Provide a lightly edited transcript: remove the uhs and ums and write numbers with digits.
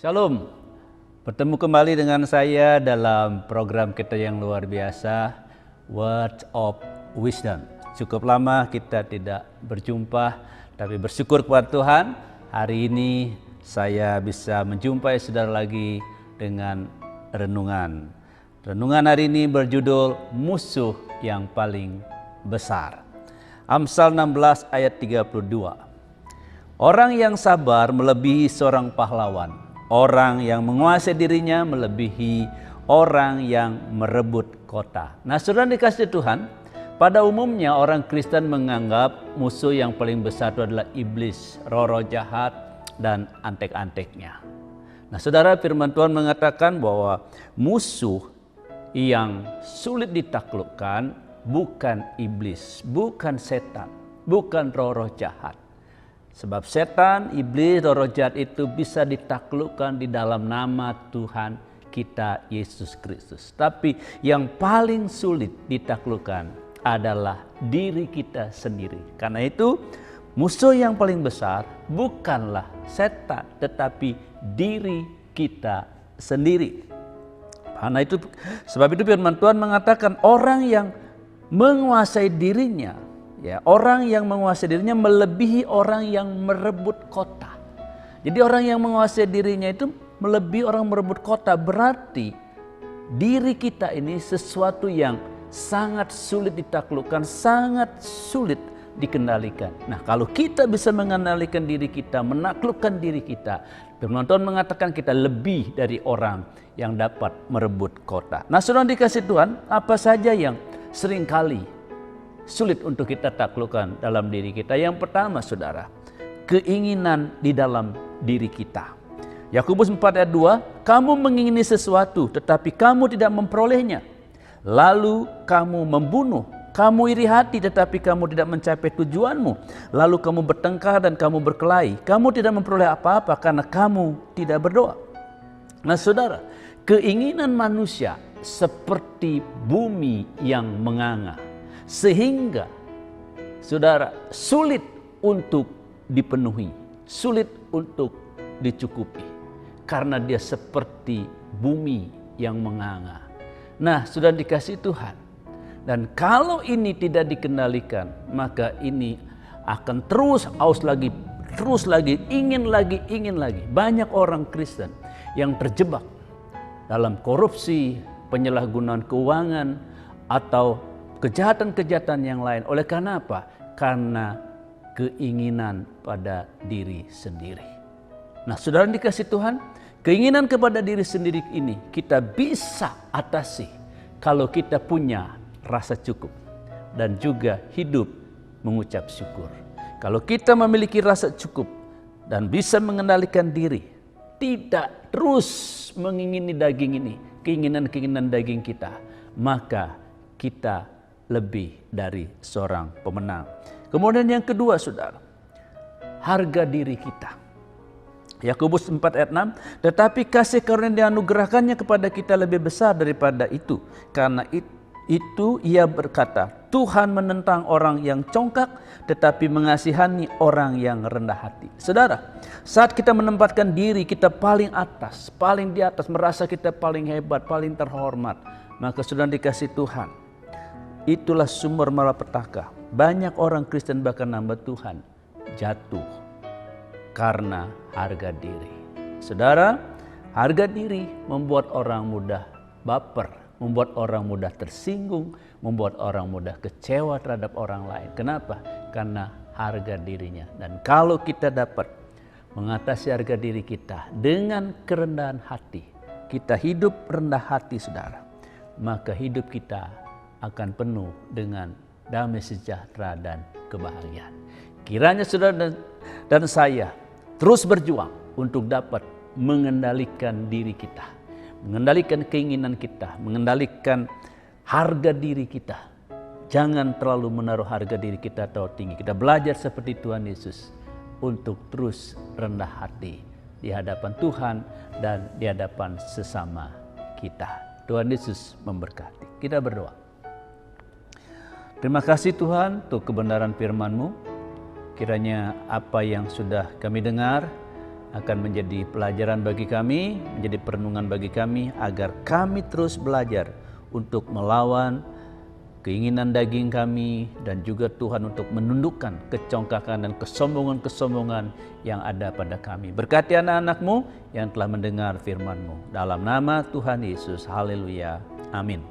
Shalom, bertemu kembali dengan saya dalam program kita yang luar biasa, Word of Wisdom. Cukup lama kita tidak berjumpa, tapi bersyukur kepada Tuhan, hari ini saya bisa menjumpai saudara lagi dengan renungan. Renungan hari ini berjudul Musuh yang Paling Besar. Amsal 16 ayat 32. Orang yang sabar melebihi seorang pahlawan. Orang yang menguasai dirinya melebihi orang yang merebut kota. Nah, saudara dikasih Tuhan, pada umumnya orang Kristen menganggap musuh yang paling besar itu adalah iblis, roh-roh jahat, dan antek-anteknya. Nah, saudara, firman Tuhan mengatakan bahwa musuh yang sulit ditaklukkan bukan iblis, bukan setan, bukan roh-roh jahat. Sebab setan, iblis, roh jahat itu bisa ditaklukkan di dalam nama Tuhan kita Yesus Kristus. Tapi yang paling sulit ditaklukkan adalah diri kita sendiri. Karena itu musuh yang paling besar bukanlah setan, tetapi diri kita sendiri. Karena itu, sebab itu firman Tuhan mengatakan orang yang menguasai dirinya, orang yang menguasai dirinya melebihi orang yang merebut kota. Jadi orang yang menguasai dirinya itu melebihi orang merebut kota. Berarti diri kita ini sesuatu yang sangat sulit ditaklukkan, sangat sulit dikendalikan. Nah, kalau kita bisa mengendalikan diri kita, menaklukkan diri kita, firman Tuhan mengatakan kita lebih dari orang yang dapat merebut kota. Nah, saudara dikasih Tuhan, apa saja yang seringkali sulit untuk kita taklukkan dalam diri kita? Yang pertama, saudara, keinginan di dalam diri kita. Yakobus 4 ayat 2, kamu mengingini sesuatu tetapi kamu tidak memperolehnya. Lalu kamu membunuh, kamu iri hati tetapi kamu tidak mencapai tujuanmu. Lalu kamu bertengkar dan kamu berkelahi. Kamu tidak memperoleh apa-apa karena kamu tidak berdoa. Nah, saudara, keinginan manusia seperti bumi yang menganga, sehingga saudara sulit untuk dipenuhi, sulit untuk dicukupi, karena dia seperti bumi yang menganga. Nah, sudah dikasih Tuhan, dan kalau ini tidak dikendalikan, maka ini akan terus haus lagi, ingin lagi. Banyak orang Kristen yang terjebak dalam korupsi, penyalahgunaan keuangan, atau kejahatan-kejahatan yang lain. Oleh karena apa? Karena keinginan pada diri sendiri. Nah, saudara dikasih Tuhan, keinginan kepada diri sendiri ini kita bisa atasi kalau kita punya rasa cukup dan juga hidup mengucap syukur. Kalau kita memiliki rasa cukup dan bisa mengendalikan diri, tidak terus mengingini daging ini, keinginan-keinginan daging kita, maka kita lebih dari seorang pemenang. Kemudian yang kedua, saudara, harga diri kita. Yakobus 4 ayat 6, tetapi kasih karunia dianugerahkannya kepada kita lebih besar daripada itu. Karena itu ia berkata, Tuhan menentang orang yang congkak, tetapi mengasihani orang yang rendah hati. Saudara, saat kita menempatkan diri kita paling atas, paling di atas, merasa kita paling hebat, paling terhormat, maka sudah dikasih Tuhan, itulah sumber malapetaka. Banyak orang Kristen bahkan hamba Tuhan jatuh karena harga diri. Saudara, harga diri membuat orang mudah baper, membuat orang mudah tersinggung, membuat orang mudah kecewa terhadap orang lain. Kenapa? Karena harga dirinya. Dan kalau kita dapat mengatasi harga diri kita dengan kerendahan hati, kita hidup rendah hati, saudara, maka hidup kita akan penuh dengan damai sejahtera dan kebahagiaan. Kiranya saudara dan saya terus berjuang untuk dapat mengendalikan diri kita, mengendalikan keinginan kita, mengendalikan harga diri kita. Jangan terlalu menaruh harga diri kita terlalu tinggi. Kita belajar seperti Tuhan Yesus untuk terus rendah hati di hadapan Tuhan dan di hadapan sesama kita. Tuhan Yesus memberkati. Kita berdoa. Terima kasih Tuhan untuk kebenaran firman-Mu. Kiranya apa yang sudah kami dengar akan menjadi pelajaran bagi kami, menjadi perenungan bagi kami, agar kami terus belajar untuk melawan keinginan daging kami, dan juga Tuhan untuk menundukkan kecongkakan dan kesombongan-kesombongan yang ada pada kami. Berkati anak-anak-Mu yang telah mendengar firman-Mu. Dalam nama Tuhan Yesus, haleluya, amin.